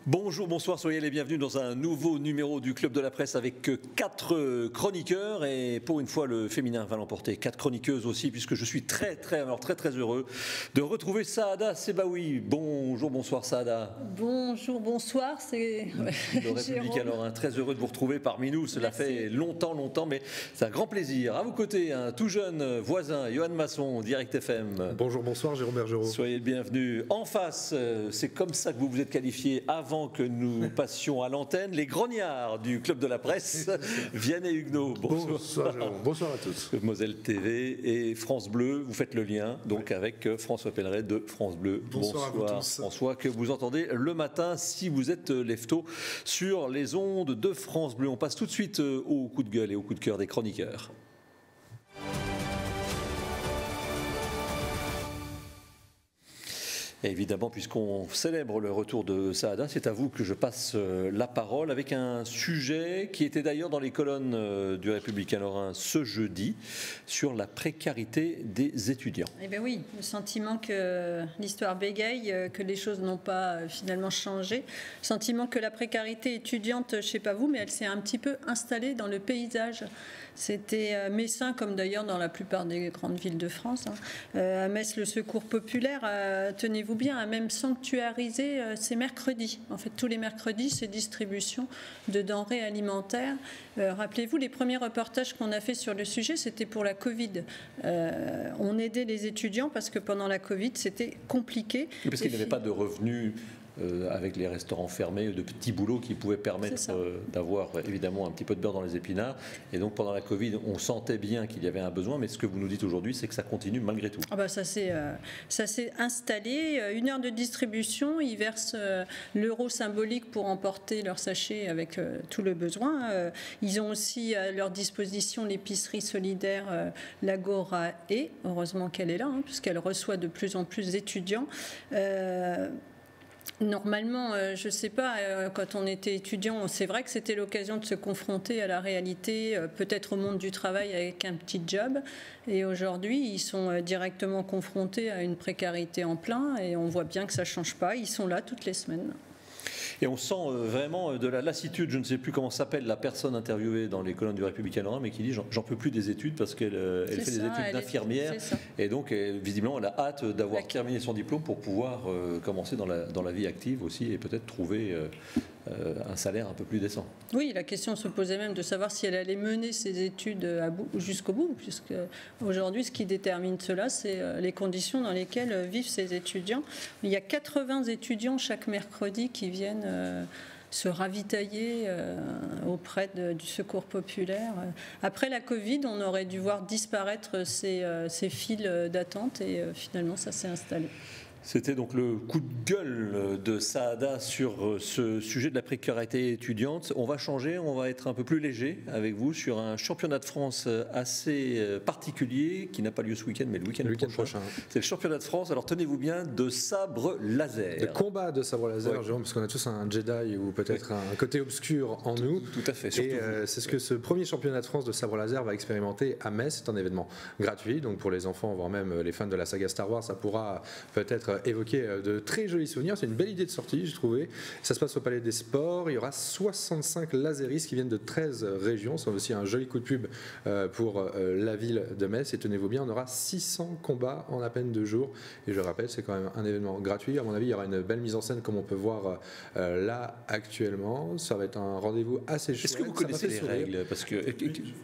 Bonjour, bonsoir, soyez les bienvenus dans un nouveau numéro du Club de la Presse avec 4 chroniqueurs et pour une fois le féminin va l'emporter, 4 chroniqueuses aussi puisque je suis très heureux de retrouver Saada Sebaoui. Bonjour, bonsoir Saada. Bonjour, bonsoir, c'est le Républicain Lorrain, très heureux de vous retrouver parmi nous, cela fait longtemps mais c'est un grand plaisir. À vos côtés, un tout jeune voisin, Johan Masson, Direct FM. Bonjour, bonsoir, Jérôme Bergerot. Soyez le bienvenu. En face, c'est comme ça que vous vous êtes qualifié avant que nous passions à l'antenne, les grognards du Club de la Presse, Vianney Huguenot. Bonsoir Jérôme, bonsoir à tous. Moselle TV et France Bleu, vous faites le lien donc avec François Pelleret de France Bleu. Bonsoir à vous tous. François, que vous entendez le matin si vous êtes lefto sur les ondes de France Bleu. On passe tout de suite au coup de gueule et au coup de cœur des chroniqueurs. Et évidemment, puisqu'on célèbre le retour de Saada, c'est à vous que je passe la parole avec un sujet qui était d'ailleurs dans les colonnes du Républicain Lorrain ce jeudi sur la précarité des étudiants. Eh bien oui, le sentiment que l'histoire bégaye, que les choses n'ont pas finalement changé, le sentiment que la précarité étudiante, je ne sais pas vous, mais elle s'est un petit peu installée dans le paysage. C'était messin, comme d'ailleurs dans la plupart des grandes villes de France. À Metz, le Secours populaire, tenez-vous bien, a même sanctuarisé ces mercredis. En fait, tous les mercredis, c'est distribution de denrées alimentaires. Rappelez-vous, les premiers reportages qu'on a fait sur le sujet, c'était pour la Covid. On aidait les étudiants parce que pendant la Covid, c'était compliqué. Parce qu'il n'y avait pas de revenus avec les restaurants fermés, de petits boulots qui pouvaient permettre d'avoir évidemment un petit peu de beurre dans les épinards. Et donc pendant la Covid, on sentait bien qu'il y avait un besoin, mais ce que vous nous dites aujourd'hui, c'est que ça continue malgré tout. Ah bah ça s'est installé. 1 heure de distribution, ils versent l'euro symbolique pour emporter leur sachet avec tout le besoin. Ils ont aussi à leur disposition l'épicerie solidaire l'Agora et heureusement qu'elle est là, puisqu'elle reçoit de plus en plus d'étudiants. Normalement, je ne sais pas, quand on était étudiant, c'est vrai que c'était l'occasion de se confronter à la réalité, peut-être au monde du travail avec un petit job. Et aujourd'hui, ils sont directement confrontés à une précarité en plein et on voit bien que ça ne change pas. Ils sont là toutes les semaines. Et on sent vraiment de la lassitude, je ne sais plus comment s'appelle la personne interviewée dans les colonnes du Républicain Lorrain, mais qui dit j'en peux plus des études parce qu'elle fait des études d'infirmière. Et donc, visiblement, elle a hâte d'avoir terminé son diplôme pour pouvoir commencer dans la vie active aussi et peut-être trouver un salaire un peu plus décent. Oui, la question se posait même de savoir si elle allait mener ses études jusqu'au bout, puisque aujourd'hui, ce qui détermine cela, c'est les conditions dans lesquelles vivent ces étudiants. Il y a 80 étudiants chaque mercredi qui viennent se ravitailler auprès du Secours populaire. Après la Covid, on aurait dû voir disparaître ces files d'attente et finalement, ça s'est installé. C'était donc le coup de gueule de Saada sur ce sujet de la précarité étudiante. On va changer, on va être un peu plus léger avec vous sur un championnat de France assez particulier qui n'a pas lieu ce week-end, mais le week-end prochain. C'est le championnat de France, alors tenez-vous bien, de sabre laser. De combat de sabre laser, Jérôme, parce qu'on a tous un Jedi ou peut-être un côté obscur en nous. Tout à fait. Et c'est ce que ce premier championnat de France de sabre laser va expérimenter à Metz. C'est un événement gratuit, donc pour les enfants, voire même les fans de la saga Star Wars, ça pourra peut-être évoquer de très jolis souvenirs. C'est une belle idée de sortie, j'ai trouvé. Ça se passe au Palais des Sports. Il y aura 65 laséristes qui viennent de 13 régions. C'est aussi un joli coup de pub pour la ville de Metz. Et tenez-vous bien, on aura 600 combats en à peine 2 jours. Et je rappelle, c'est quand même un événement gratuit. À mon avis, il y aura une belle mise en scène comme on peut voir là actuellement. Ça va être un rendez-vous assez chouette. Est-ce que vous connaissez les règles? Parce que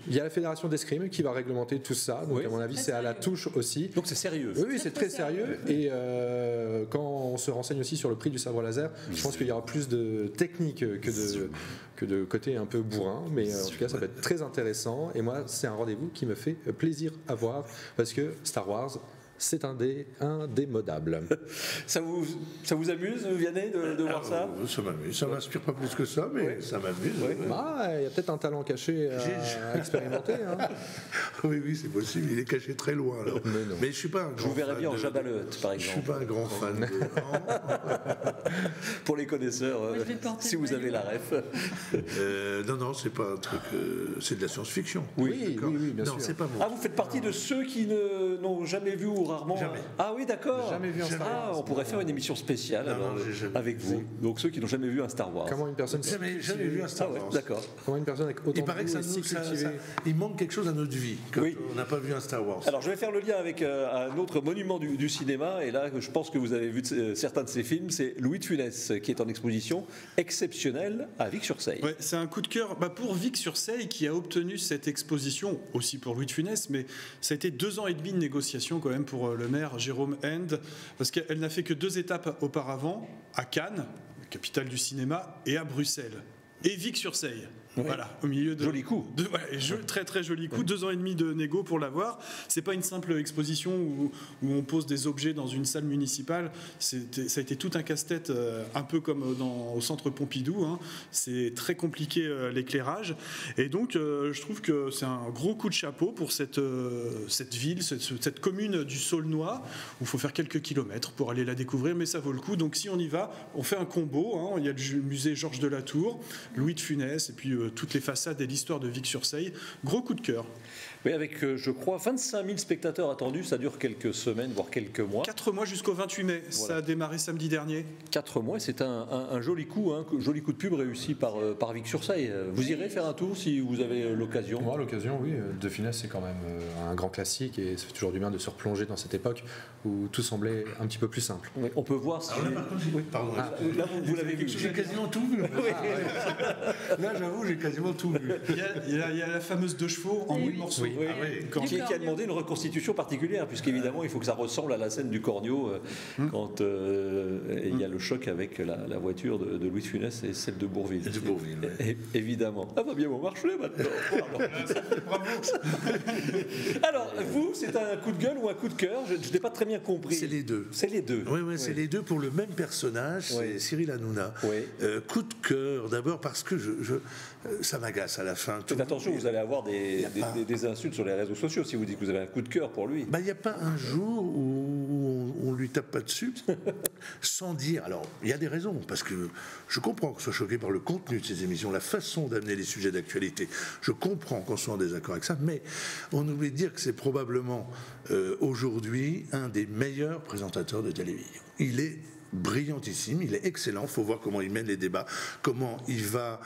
il y a la Fédération d'escrime qui va réglementer tout ça. Donc à mon avis, c'est à la touche aussi. Donc c'est sérieux. Oui, c'est très sérieux. Et quand on se renseigne aussi sur le prix du sabre laser, je pense qu'il y aura plus de technique que de côté un peu bourrin, mais en tout cas ça va être très intéressant et moi c'est un rendez-vous qui me fait plaisir à voir parce que Star Wars c'est indémodable. Ça vous amuse, Vianney, de voir ça? Ça m'amuse. Ça m'inspire pas plus que ça, mais ça m'amuse. Ouais. Il y a peut-être un talent caché à expérimenter. Oui, c'est possible. Il est caché très loin. Alors. Mais je suis pas un grand. Je vous verrais bien en Jabba le Hutt, par exemple. Je suis pas un grand fan de. Pour les connaisseurs, si vous avez la ref. Non, c'est pas un truc. C'est de la science-fiction. Oui, bien sûr. Non, c'est pas bon. Ah, vous faites partie de ceux qui n'ont jamais vu ou rarement. Jamais. Ah oui, d'accord. Jamais vu un Star Wars. On pourrait faire une émission spéciale avec vous. Donc ceux qui n'ont jamais vu un Star Wars. Comment une personne jamais vu un Star Wars. D'accord. Comment une personne avec autant Il paraît que il manque quelque chose à notre vie quand on n'a pas vu un Star Wars. Alors je vais faire le lien avec un autre monument du cinéma, et là je pense que vous avez vu certains de ces films, c'est Louis de Funès qui est en exposition exceptionnelle à Vic-sur-Seille. Ouais, c'est un coup de cœur pour Vic-sur-Seille qui a obtenu cette exposition, aussi pour Louis de Funès, mais ça a été 2 ans et demi de négociation quand même pour le maire Jérôme End, parce qu'elle n'a fait que 2 étapes auparavant, à Cannes, capitale du cinéma, et à Bruxelles. Et Vic-sur-Seille. Oui. Voilà, au milieu de joli coup. Très très joli coup. 2 ans et demi de négo pour l'avoir. C'est pas une simple exposition où on pose des objets dans une salle municipale. Ça a été tout un casse-tête, un peu comme au centre Pompidou. Hein. C'est très compliqué l'éclairage. Et donc je trouve que c'est un gros coup de chapeau pour cette ville, cette commune du Saulnois, où il faut faire quelques kilomètres pour aller la découvrir, mais ça vaut le coup. Donc si on y va, on fait un combo. Hein. Il y a le musée Georges de la Tour, Louis de Funès, et puis toutes les façades et l'histoire de Vic-sur-Seille. Gros coup de cœur. Oui, avec, je crois, 25 000 spectateurs attendus, ça dure quelques semaines, voire quelques mois. 4 mois jusqu'au 28 mai, voilà. Ça a démarré samedi dernier. 4 mois, c'est un joli coup, joli coup de pub réussi par Vic-sur-Seille. Vous irez faire un tour si vous avez l'occasion? Moi, l'occasion, oui. De Funès, c'est quand même un grand classique et ça fait toujours du bien de se replonger dans cette époque où tout semblait un petit peu plus simple. Oui, on peut voir si... Alors là, par contre, pardon. Là, vous l'avez vu. J'ai quasiment tout vu. Là, j'avoue, j'ai quasiment tout vu. Il y a la fameuse 2 chevaux en 8 morceaux. Oui. Qui a demandé une reconstitution particulière, puisqu'évidemment il faut que ça ressemble à la scène du Cornio quand il y a le choc avec la voiture de Louis de Funès et celle de Bourvil. Évidemment. Ah va bien bon marcher maintenant. Alors vous, c'est un coup de gueule ou un coup de cœur? Je n'ai pas très bien compris. C'est les deux. C'est les deux. Oui, c'est les deux pour le même personnage, c'est Cyril Hanouna. Coup de cœur, d'abord parce que ça m'agace à la fin. Faites attention, vous allez avoir des insultes sur les réseaux sociaux si vous dites que vous avez un coup de cœur pour lui. Il n'y a pas un jour où on ne lui tape pas dessus sans dire. Alors, il y a des raisons, parce que je comprends qu'on soit choqué par le contenu de ces émissions, la façon d'amener les sujets d'actualité. Je comprends qu'on soit en désaccord avec ça, mais on oublie de dire que c'est probablement aujourd'hui un des meilleurs présentateurs de télévision. Il est brillantissime, il est excellent, il faut voir comment il mène les débats, comment il va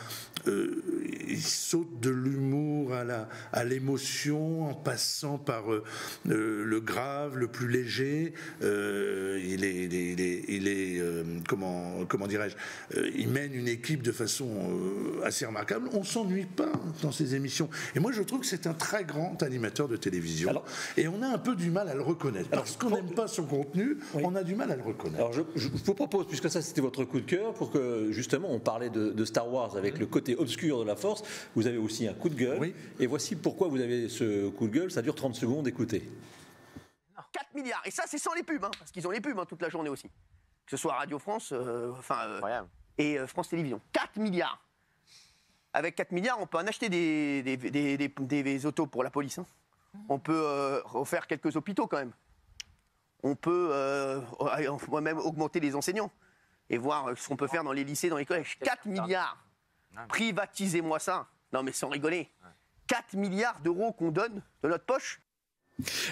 il saute de l'humour à l'émotion en passant par le grave, le plus léger. Il est comment dirais-je, il mène une équipe de façon assez remarquable. On s'ennuie pas dans ses émissions, et moi je trouve que c'est un très grand animateur de télévision. Et on a un peu du mal à le reconnaître parce qu'on n'aime pas son contenu. On a du mal à le reconnaître. Alors je vous propose, puisque ça c'était votre coup de cœur, pour que justement on parlait de Star Wars avec le côté obscur de la Force, vous avez aussi un coup de gueule. Oui. Et voici pourquoi vous avez ce coup de gueule. Ça dure 30 secondes, écoutez. 4 milliards, et ça c'est sans les pubs, parce qu'ils ont les pubs toute la journée aussi. Que ce soit Radio France, et France Télévisions. 4 milliards. Avec 4 milliards, on peut en acheter des autos pour la police. On peut refaire quelques hôpitaux quand même. On peut même augmenter les enseignants et voir ce qu'on peut faire dans les lycées, dans les collèges. 4 milliards. Privatisez-moi ça. Non mais sans rigoler. 4 milliards d'euros qu'on donne de notre poche.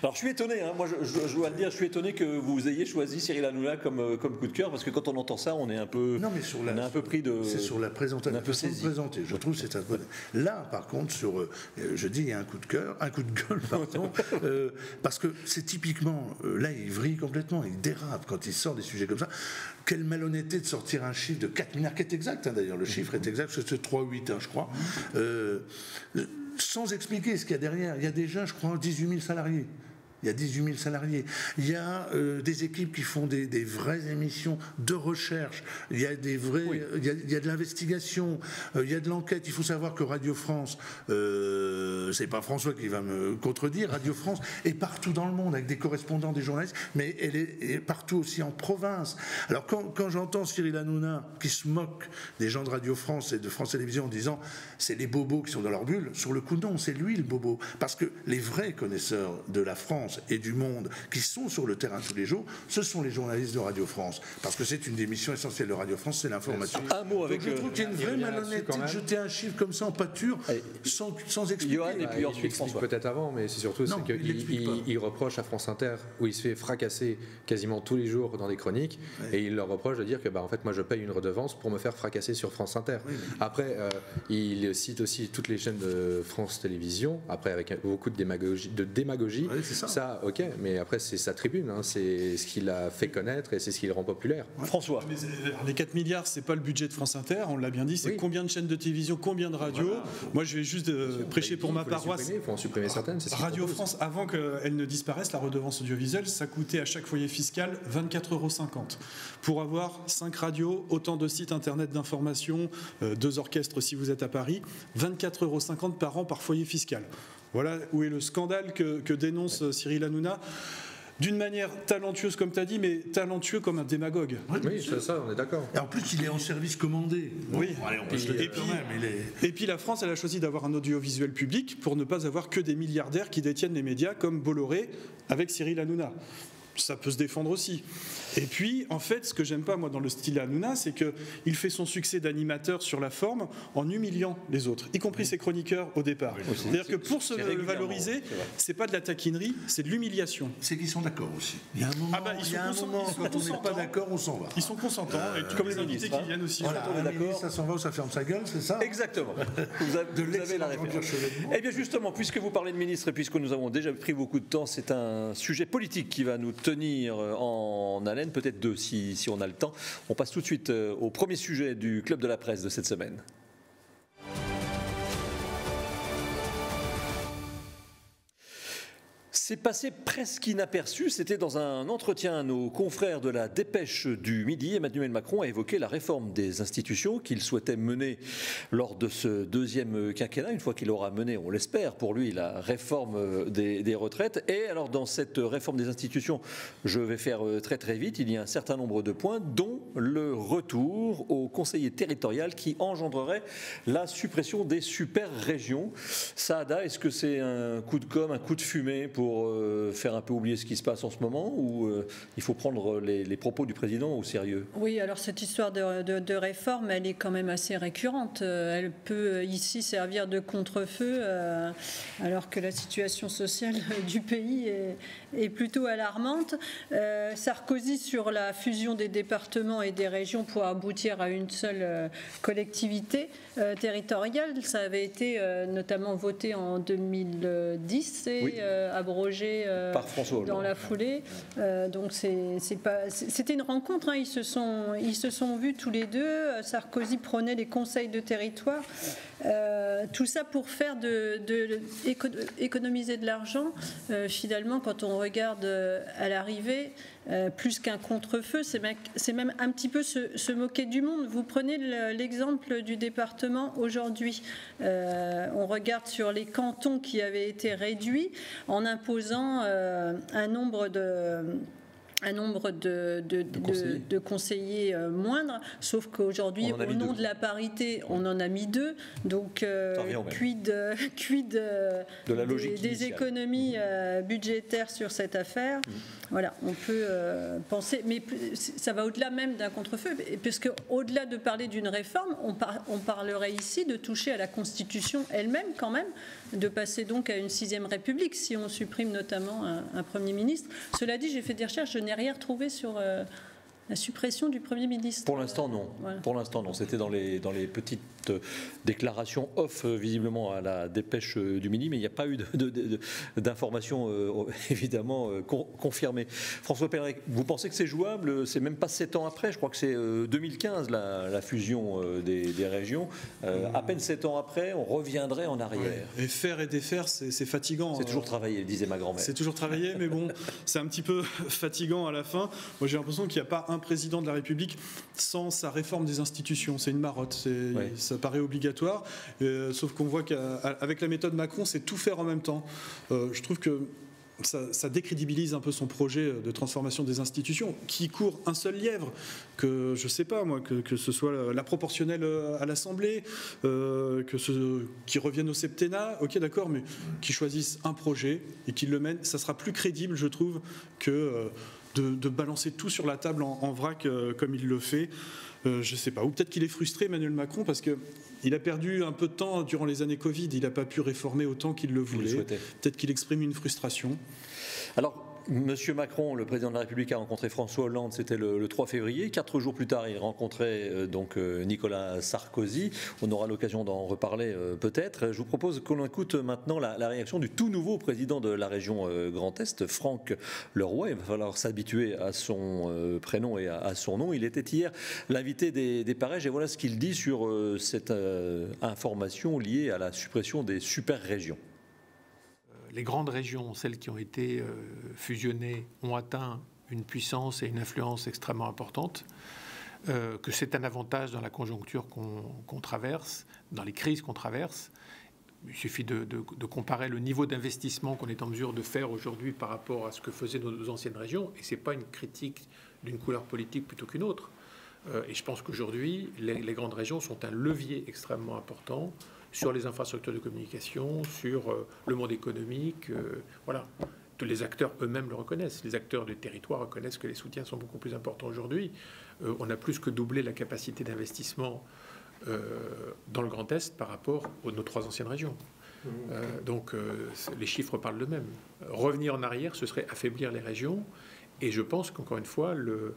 Alors je suis étonné, moi je dois le dire, je suis étonné que vous ayez choisi Cyril Hanouna comme coup de cœur, parce que quand on entend ça, on est un peu, on est un peu pris de... C'est sur la présentation, je trouve que c'est un peu... Là, par contre, je dis il y a un coup de cœur, un coup de gueule, pardon, parce que c'est typiquement, là il vrille complètement, il dérape quand il sort des sujets comme ça. Quelle malhonnêteté de sortir un chiffre de 4 milliards, qui est exact d'ailleurs, le chiffre est exact, c'est 3,8 je crois. Sans expliquer ce qu'il y a derrière. Il y a déjà, je crois, 18 000 salariés. Il y a 18 000 salariés. Il y a des équipes qui font des vraies émissions de recherche. Il y a des vrais, il y a de l'investigation. Il y a de l'enquête. Il faut savoir que Radio France, c'est pas François qui va me contredire. Radio France est partout dans le monde avec des correspondants, des journalistes, mais elle est partout aussi en province. Alors quand j'entends Cyril Hanouna qui se moque des gens de Radio France et de France Télévisions en disant c'est les bobos qui sont dans leur bulle, sur le coup non, c'est lui le bobo, parce que les vrais connaisseurs de la France France et du monde qui sont sur le terrain tous les jours, ce sont les journalistes de Radio France. Parce que c'est une des missions essentielles de Radio France, c'est l'information. Un mot avec... Donc je trouve qu'il y a une vraie malhonnêteté de jeter un chiffre comme ça en pâture sans expliquer. Johan, et puis ensuite François. Peut-être avant, mais c'est surtout qu'il reproche à France Inter, où il se fait fracasser quasiment tous les jours dans des chroniques, et il leur reproche de dire que en fait moi je paye une redevance pour me faire fracasser sur France Inter. Après, il cite aussi toutes les chaînes de France Télévisions, après avec beaucoup de démagogie. Ça, ok, mais après c'est sa tribune, hein, c'est ce qu'il a fait connaître et c'est ce qui le rend populaire. François. Mais les 4 milliards, c'est pas le budget de France Inter, on l'a bien dit, c'est combien de chaînes de télévision, combien de radios. Moi je vais juste prêcher pour ma paroisse. Il faut en supprimer certaines. Radio France, avant qu'elle ne disparaisse, la redevance audiovisuelle, ça coûtait à chaque foyer fiscal 24,50 €. Pour avoir 5 radios, autant de sites internet d'information, 2 orchestres si vous êtes à Paris, 24,50 € par an par foyer fiscal. Voilà où est le scandale que dénonce Cyril Hanouna. D'une manière talentueuse, comme tu as dit, mais talentueux comme un démagogue. Oui, c'est ça, on est d'accord. Et en plus, il est en service commandé. Oui. Bon, allez, on peut se le dire quand même. Et puis la France, elle a choisi d'avoir un audiovisuel public pour ne pas avoir que des milliardaires qui détiennent les médias, comme Bolloré avec Cyril Hanouna. Ça peut se défendre aussi. Et puis, en fait, ce que j'aime pas, moi, dans le style Hanouna, c'est qu'il fait son succès d'animateur sur la forme en humiliant les autres, y compris ses chroniqueurs au départ. C'est-à-dire que pour se valoriser, c'est pas de la taquinerie, c'est de l'humiliation. C'est qu'ils sont d'accord aussi. Il y a un moment, quand on n'est pas d'accord, on s'en va. Ils sont consentants, et comme les invités qui viennent aussi. Voilà, on est d'accord. Ça s'en va ou ça ferme sa gueule, c'est ça? Exactement. Vous avez la réponse. Eh bien, justement, puisque vous parlez de ministre et puisque nous avons déjà pris beaucoup de temps, c'est un sujet politique qui va nous tenir en haleine, peut-être deux si on a le temps. On passe tout de suite au premier sujet du Club de la Presse de cette semaine. C'est passé presque inaperçu, c'était dans un entretien à nos confrères de la Dépêche du Midi. Emmanuel Macron a évoqué la réforme des institutions qu'il souhaitait mener lors de ce deuxième quinquennat, une fois qu'il aura mené, on l'espère, pour lui, la réforme des retraites. Et alors dans cette réforme des institutions, je vais faire très très vite, il y a un certain nombre de points, dont le retour au conseiller territorial qui engendrerait la suppression des super-régions. Saada, est-ce que c'est un coup de com', un coup de fumée pour faire un peu oublier ce qui se passe en ce moment, ou il faut prendre les propos du président au sérieux? Oui, alors cette histoire de réforme, elle est quand même assez récurrente. Elle peut ici servir de contre-feu, alors que la situation sociale du pays est plutôt alarmante. Sarkozy sur la fusion des départements et des régions pour aboutir à une seule collectivité territoriale, ça avait été notamment voté en 2010 et abrogé par François Hollande dans la foulée. Donc c'était une rencontre, hein. Ils se sont vus tous les deux. Sarkozy prenait les conseils de territoire. Tout ça pour faire économiser de l'argent. Finalement, quand on regarde à l'arrivée, plus qu'un contre-feu, c'est même un petit peu se moquer du monde. Vous prenez l'exemple du département aujourd'hui. On regarde sur les cantons qui avaient été réduits en imposant un nombre de conseillers moindres, sauf qu'aujourd'hui, au nom de la parité, on en a mis 2. Donc, quid de la logique des économies budgétaires sur cette affaire? Voilà, on peut penser, mais ça va au-delà même d'un contre-feu, puisque au-delà de parler d'une réforme, on parlerait ici de toucher à la Constitution elle-même quand même, de passer donc à une 6e République, si on supprime notamment un Premier ministre. Cela dit, j'ai fait des recherches, je n'ai rien retrouvé sur la suppression du Premier ministre. Pour l'instant, non. Voilà. Pour l'instant, non. C'était dans les petites déclarations off, visiblement, à la Dépêche du Midi, mais il n'y a pas eu d'informations, évidemment, confirmées. François Pelleret, vous pensez que c'est jouable? C'est même pas 7 ans après, je crois que c'est 2015, la fusion des régions. À peine 7 ans après, on reviendrait en arrière. Ouais. Et faire et défaire, c'est fatigant. C'est toujours travailler, disait ma grand-mère. C'est toujours travailler, mais bon, c'est un petit peu fatigant à la fin. Moi, j'ai l'impression qu'il n'y a pas un président de la République sans sa réforme des institutions. C'est une marotte. Ça paraît obligatoire. Sauf qu'on voit qu'avec la méthode Macron, c'est tout faire en même temps. Je trouve que ça décrédibilise un peu son projet de transformation des institutions, qui court un seul lièvre, que je sais pas moi, que ce soit la proportionnelle à l'Assemblée, qui reviennent au septennat, ok d'accord, mais qui choisissent un projet et qui le mènent, ça sera plus crédible, je trouve, que de balancer tout sur la table en vrac comme il le fait. Je sais pas, ou peut-être qu'il est frustré, Emmanuel Macron, parce qu'il a perdu un peu de temps durant les années Covid, il n'a pas pu réformer autant qu'il le voulait. Peut-être qu'il exprime une frustration. Alors, Monsieur Macron, le président de la République, a rencontré François Hollande, c'était le 3 février. 4 jours plus tard, il rencontrait Nicolas Sarkozy. On aura l'occasion d'en reparler peut-être. Je vous propose qu'on écoute maintenant la réaction du tout nouveau président de la région Grand Est, Franck Leroy. Il va falloir s'habituer à son prénom et à son nom. Il était hier l'invité des Pareges et voilà ce qu'il dit sur cette information liée à la suppression des super-régions. Les grandes régions, celles qui ont été fusionnées, ont atteint une puissance et une influence extrêmement importantes, que c'est un avantage dans la conjoncture qu'on traverse, dans les crises qu'on traverse. Il suffit de comparer le niveau d'investissement qu'on est en mesure de faire aujourd'hui par rapport à ce que faisaient nos anciennes régions, et ce n'est pas une critique d'une couleur politique plutôt qu'une autre. Et je pense qu'aujourd'hui, les grandes régions sont un levier extrêmement important sur les infrastructures de communication, sur le monde économique. Voilà. Tous les acteurs eux-mêmes le reconnaissent. Les acteurs du territoire reconnaissent que les soutiens sont beaucoup plus importants aujourd'hui. On a plus que doublé la capacité d'investissement dans le Grand Est par rapport aux nos 3 anciennes régions. Donc les chiffres parlent d'eux-mêmes. Revenir en arrière, ce serait affaiblir les régions. Et je pense qu'encore une fois, le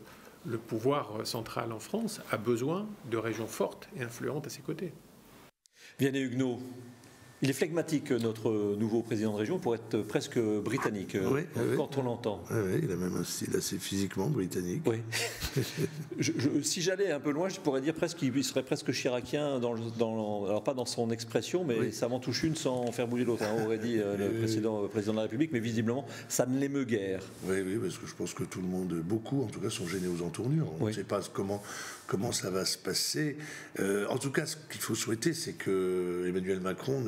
pouvoir central en France a besoin de régions fortes et influentes à ses côtés. Vianney Huguenot, il est flegmatique, notre nouveau président de région, pour être presque britannique, quand on l'entend. Oui, il a même un style assez physiquement britannique. Oui. Si j'allais un peu loin, je pourrais dire presque qu'il serait presque chiracien, alors pas dans son expression, mais ça m'en touche une sans faire bouger l'autre, aurait dit le précédent président de la République, mais visiblement, ça ne l'émeut guère. Oui, parce que je pense que tout le monde, beaucoup en tout cas, sont gênés aux entournures. On ne sait pas comment ça va se passer. En tout cas, ce qu'il faut souhaiter, c'est que Emmanuel Macron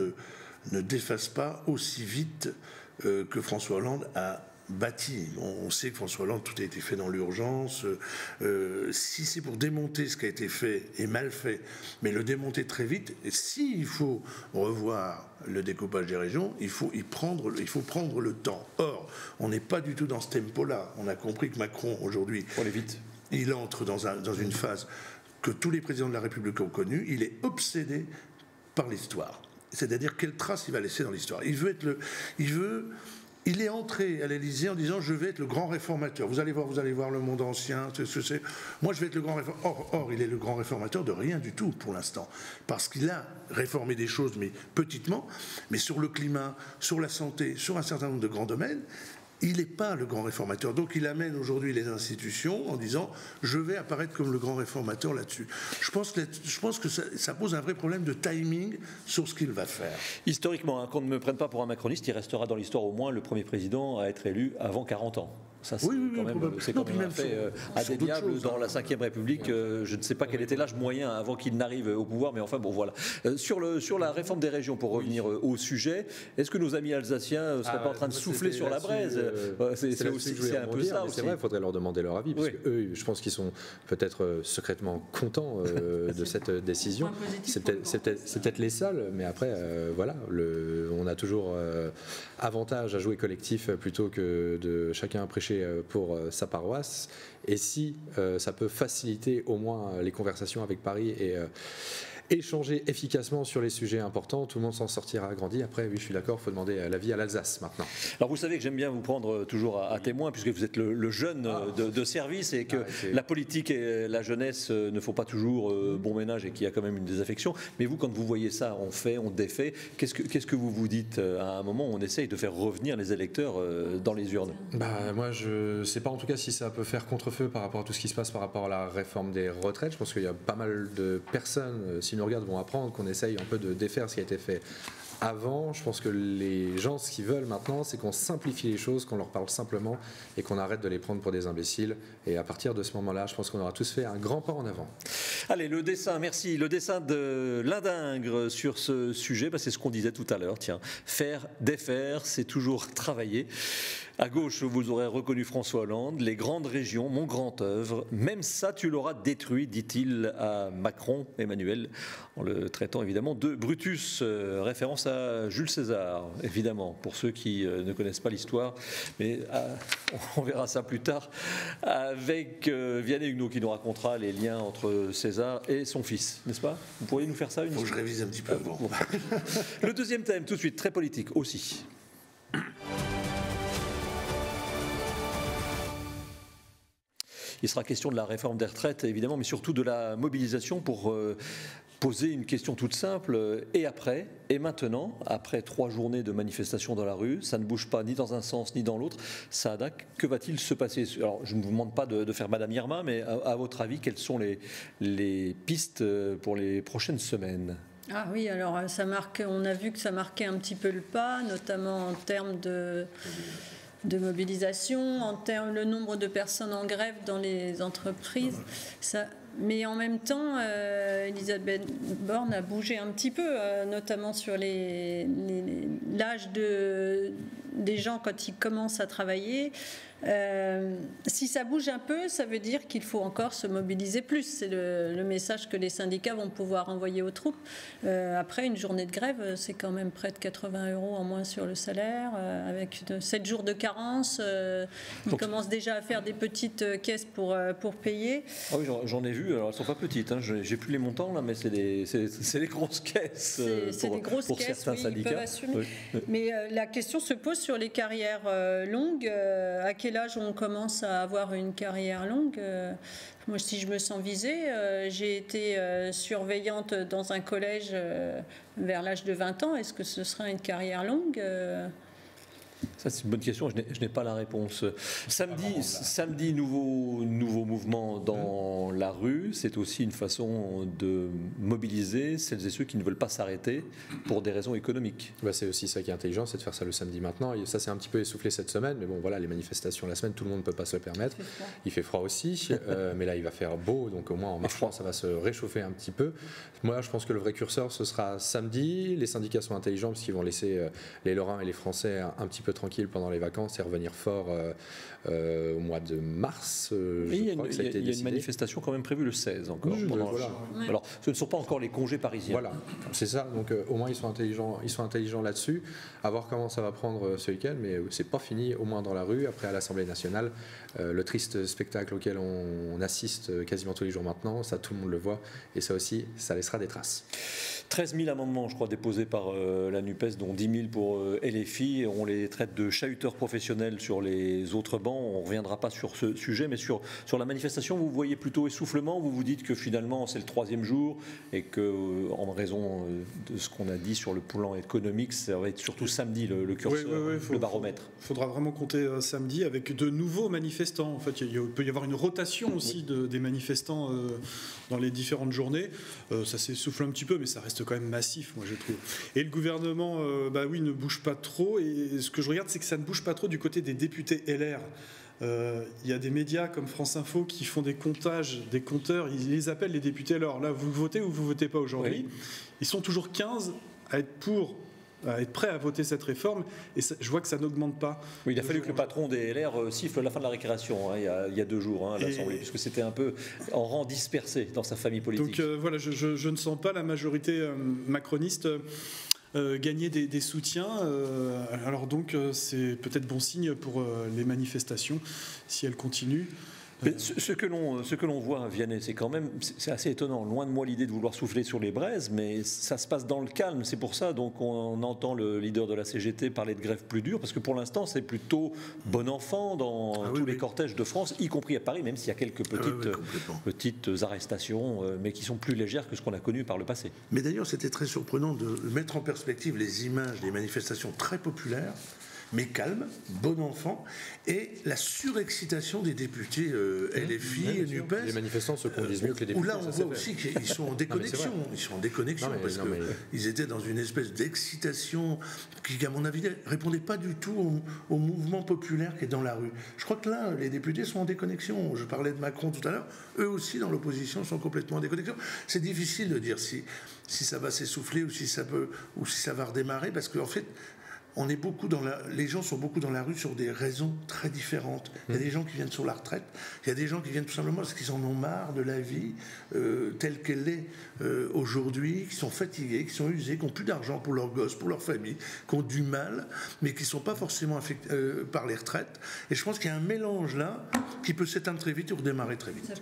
ne défasse pas aussi vite que François Hollande a bâti. On sait que François Hollande, tout a été fait dans l'urgence. Si c'est pour démonter ce qui a été fait et mal fait, mais le démonter très vite, et s'il faut revoir le découpage des régions, il faut prendre le temps. Or, on n'est pas du tout dans ce tempo-là. On a compris que Macron, aujourd'hui, il entre dans une phase que tous les présidents de la République ont connue. Il est obsédé par l'histoire. C'est-à-dire quelle trace il va laisser dans l'histoire. Il est entré à l'Élysée en disant « je vais être le grand réformateur ». Vous allez voir le monde ancien. Moi, je vais être le grand réformateur. Or, il est le grand réformateur de rien du tout pour l'instant. Parce qu'il a réformé des choses, mais petitement. Mais sur le climat, sur la santé, sur un certain nombre de grands domaines, il n'est pas le grand réformateur. Donc il amène aujourd'hui les institutions en disant « je vais apparaître comme le grand réformateur là-dessus ». Je pense que ça pose un vrai problème de timing sur ce qu'il va faire. Historiquement, qu'on ne me prenne pas pour un macroniste, il restera dans l'histoire au moins le premier président à être élu avant 40 ans. Ça, c'est quand même un fait indéniable dans la Ve République. Je ne sais pas quel était l'âge moyen avant qu'il n'arrive au pouvoir, mais enfin bon, voilà. Sur la réforme des régions, pour revenir au sujet, est-ce que nos amis alsaciens ne seraient pas en train de souffler sur la braise? C'est un peu ça aussi. C'est vrai, il faudrait leur demander leur avis, parce qu'eux, je pense qu'ils sont peut-être secrètement contents de cette décision. C'est peut-être les seuls, mais après, voilà, on a toujours avantage à jouer collectif plutôt que de chacun prêcher pour sa paroisse, et si ça peut faciliter au moins les conversations avec Paris et échanger efficacement sur les sujets importants, tout le monde s'en sortira grandi. Après, oui, je suis d'accord, il faut demander l'avis à l'Alsace maintenant. Alors vous savez que j'aime bien vous prendre toujours à témoin, puisque vous êtes le jeune de service, et que la politique et la jeunesse ne font pas toujours bon ménage, et qu'il y a quand même une désaffection. Mais vous, quand vous voyez ça, on défait, qu'est-ce que vous vous dites à un moment où on essaye de faire revenir les électeurs dans les urnes? Moi, je ne sais pas en tout cas si ça peut faire contre-feu par rapport à tout ce qui se passe par rapport à la réforme des retraites. Je pense qu'il y a pas mal de personnes, si nous regardent, vont apprendre qu'on essaye un peu de défaire ce qui a été fait avant. Je pense que les gens, ce qu'ils veulent maintenant, c'est qu'on simplifie les choses, qu'on leur parle simplement et qu'on arrête de les prendre pour des imbéciles. Et à partir de ce moment-là, je pense qu'on aura tous fait un grand pas en avant. Allez, le dessin, merci. Le dessin de Lindingre sur ce sujet, c'est ce qu'on disait tout à l'heure. Tiens, faire, défaire, c'est toujours travailler. À gauche, vous aurez reconnu François Hollande, les grandes régions, mon grand œuvre, même ça tu l'auras détruit, dit-il à Macron, Emmanuel, en le traitant évidemment de Brutus, référence à Jules César, évidemment, pour ceux qui ne connaissent pas l'histoire, mais on verra ça plus tard, avec Vianney Huguenot qui nous racontera les liens entre César et son fils, n'est-ce pas? Vous pourriez nous faire ça une... Faut que je révise un petit peu avant. Le deuxième thème, tout de suite, très politique aussi. Il sera question de la réforme des retraites, évidemment, mais surtout de la mobilisation pour poser une question toute simple. Et après, et maintenant, après 3 journées de manifestations dans la rue, ça ne bouge pas ni dans un sens ni dans l'autre. Saada, que va-t-il se passer? Alors, je ne vous demande pas de faire Madame Irma, mais à votre avis, quelles sont les pistes pour les prochaines semaines? Ah oui, alors ça marque, on a vu que ça marquait un petit peu le pas, notamment en termes de mobilisation, en termes le nombre de personnes en grève dans les entreprises. Mais en même temps, Elisabeth Borne a bougé un petit peu, notamment sur l'âge des gens quand ils commencent à travailler. Si ça bouge un peu, ça veut dire qu'il faut encore se mobiliser plus. C'est le message que les syndicats vont pouvoir envoyer aux troupes. Après, une journée de grève, c'est quand même près de 80 € en moins sur le salaire, avec 7 jours de carence. Ils commencent déjà à faire des petites caisses pour payer. Ah oui, j'en ai vu. Alors, elles ne sont pas petites. Hein. J'ai plus les montants, là, mais c'est des grosses caisses pour certains syndicats. Ils peuvent assumer. Oui. Mais la question se pose sur les carrières longues. À quel âge on commence à avoir une carrière longue? Moi, si je me sens visée, j'ai été surveillante dans un collège vers l'âge de 20 ans. Est-ce que ce sera une carrière longue? Ça, c'est une bonne question, je n'ai pas la réponse. Samedi, nouveau mouvement dans la rue. C'est aussi une façon de mobiliser celles et ceux qui ne veulent pas s'arrêter pour des raisons économiques. Bah, c'est aussi ça qui est intelligent, c'est de faire ça le samedi maintenant. Et ça, c'est un petit peu essoufflé cette semaine, mais bon, voilà, les manifestations la semaine, tout le monde ne peut pas se le permettre. Il fait froid aussi, mais là, il va faire beau, donc au moins en marchant, ça va se réchauffer un petit peu. Moi, je pense que le vrai curseur, ce sera samedi. Les syndicats sont intelligents parce qu'ils vont laisser les Lorrains et les Français un petit peu tranquilles pendant les vacances et revenir fort au mois de mars. Il y a une manifestation quand même prévue le 16 encore. Alors, ce ne sont pas encore les congés parisiens. Voilà, c'est ça. Donc au moins ils sont intelligents là-dessus. À voir comment ça va prendre ce week-end, mais c'est pas fini, au moins dans la rue. Après à l'Assemblée nationale, le triste spectacle auquel on assiste quasiment tous les jours maintenant, ça tout le monde le voit, et ça aussi, ça laissera des traces. 13 000 amendements, je crois, déposés par la NUPES, dont 10 000 pour LFI. On les traite de chahuteurs professionnels sur les autres bancs. On ne reviendra pas sur ce sujet, mais sur la manifestation, vous voyez plutôt essoufflement. Vous vous dites que finalement, c'est le 3e jour et que, en raison de ce qu'on a dit sur le plan économique, ça va être surtout samedi le curseur, le baromètre. Il faudra vraiment compter samedi avec de nouveaux manifestants. En fait, il peut y avoir une rotation aussi des manifestants dans les différentes journées. Ça s'essouffle un petit peu, mais ça reste quand même massif, moi je trouve. Et le gouvernement, ne bouge pas trop. Et ce que je regarde, c'est que ça ne bouge pas trop du côté des députés LR. Il y a des médias comme France Info qui font des comptages, des compteurs. Ils les appellent les députés. Alors là, vous votez ou vous votez pas aujourd'hui? Oui. Ils sont toujours 15 à être prêts à voter cette réforme, et ça, je vois que ça n'augmente pas. Oui, il a fallu que le patron des LR siffle la fin de la récréation, il y a 2 jours à l'Assemblée, puisque c'était un peu en rang dispersé dans sa famille politique. Donc voilà, je ne sens pas la majorité macroniste gagner des soutiens. Alors donc c'est peut-être bon signe pour les manifestations si elles continuent. Mais ce que l'on voit, Vianney, c'est quand même, c'est assez étonnant. Loin de moi l'idée de vouloir souffler sur les braises, mais ça se passe dans le calme. C'est pour ça donc on entend le leader de la CGT parler de grève plus dure, parce que pour l'instant c'est plutôt bon enfant dans tous les cortèges de France, y compris à Paris, même s'il y a quelques petites arrestations, mais qui sont plus légères que ce qu'on a connu par le passé. Mais d'ailleurs, c'était très surprenant de mettre en perspective les images des manifestations très populaires, mais calme, bon enfant, et la surexcitation des députés LFI et NUPES. Les manifestants se conduisent mieux que les députés. Où là, on voit aussi qu'ils sont en déconnexion. Ils sont en déconnexion parce qu'ils étaient dans une espèce d'excitation qui, à mon avis, ne répondait pas du tout au mouvement populaire qui est dans la rue. Je crois que là, les députés sont en déconnexion. Je parlais de Macron tout à l'heure. Eux aussi, dans l'opposition, sont complètement en déconnexion. C'est difficile de dire si ça va s'essouffler ou si ça va redémarrer, parce qu'en fait, on est beaucoup les gens sont beaucoup dans la rue sur des raisons très différentes. Il y a des gens qui viennent sur la retraite, il y a des gens qui viennent tout simplement parce qu'ils en ont marre de la vie telle qu'elle est aujourd'hui, qui sont fatigués, qui sont usés, qui n'ont plus d'argent pour leurs gosses, pour leur famille, qui ont du mal, mais qui ne sont pas forcément affectés par les retraites. Et je pense qu'il y a un mélange là qui peut s'éteindre très vite ou redémarrer très vite.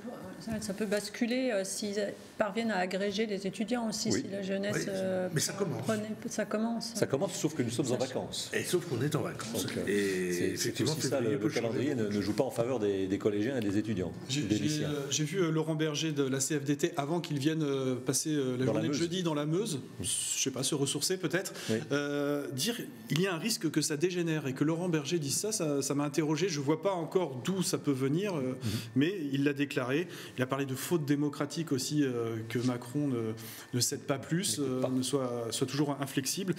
Ça peut basculer s'ils parviennent à agréger les étudiants aussi, si la jeunesse... Oui, mais ça commence. Ça commence. Ça commence, sauf que nous sommes en vacances. Et sauf qu'on est en vacances. Donc, et effectivement, aussi ça, le calendrier ne joue pas en faveur des collégiens et des étudiants. J'ai vu Laurent Berger de la CFDT avant qu'il vienne passer la journée de jeudi dans la Meuse, je sais pas, se ressourcer peut-être, dire il y a un risque que ça dégénère, et que Laurent Berger dise ça m'a interrogé. Je vois pas encore d'où ça peut venir, mais il l'a déclaré. Il a parlé de faute démocratique aussi, que Macron ne cède pas plus, soit toujours inflexible.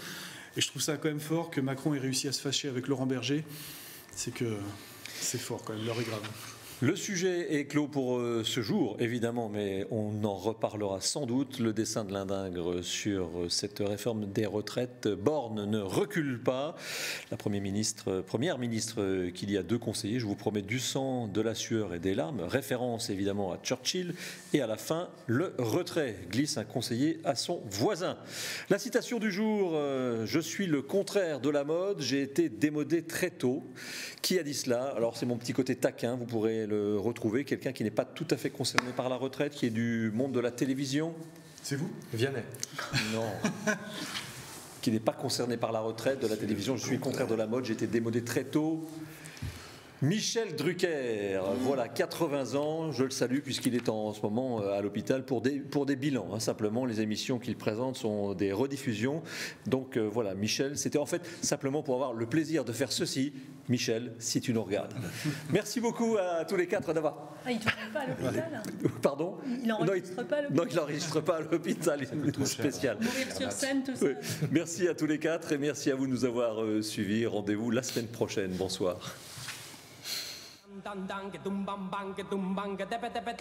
Et je trouve ça quand même fort que Macron ait réussi à se fâcher avec Laurent Berger. C'est que c'est fort quand même, l'heure est grave. Le sujet est clos pour ce jour, évidemment, mais on en reparlera sans doute. Le dessin de l'Indingre sur cette réforme des retraites. Borne ne recule pas. La première ministre qu'il y a 2 conseillers, je vous promets du sang, de la sueur et des larmes. Référence évidemment à Churchill. Et à la fin, le retrait, glisse un conseiller à son voisin. La citation du jour, je suis le contraire de la mode, j'ai été démodé très tôt. Qui a dit cela? Alors c'est mon petit côté taquin, vous pourrez le retrouver, quelqu'un qui n'est pas tout à fait concerné par la retraite, qui est du monde de la télévision. C'est vous? Vianney. Non. Qui n'est pas concerné par la retraite, de la télévision. Je suis le contraire de la mode, j'ai été démodé très tôt. Michel Drucker, voilà, 80 ans, je le salue puisqu'il est en ce moment à l'hôpital pour des bilans. Simplement, les émissions qu'il présente sont des rediffusions. Donc voilà, Michel, c'était en fait simplement pour avoir le plaisir de faire ceci. Michel, si tu nous regardes. Merci beaucoup à tous les 4 d'avoir... Ah, il ne tourne pas à l'hôpital? Pardon? Il n'enregistre pas à l'hôpital? Non, il n'enregistre pas à l'hôpital, une spéciale. Mourir sur scène, tout ça. Oui. Merci à tous les 4 et merci à vous de nous avoir suivis. Rendez-vous la semaine prochaine. Bonsoir. Dang dang dum bang bang dum bang da ba da ba.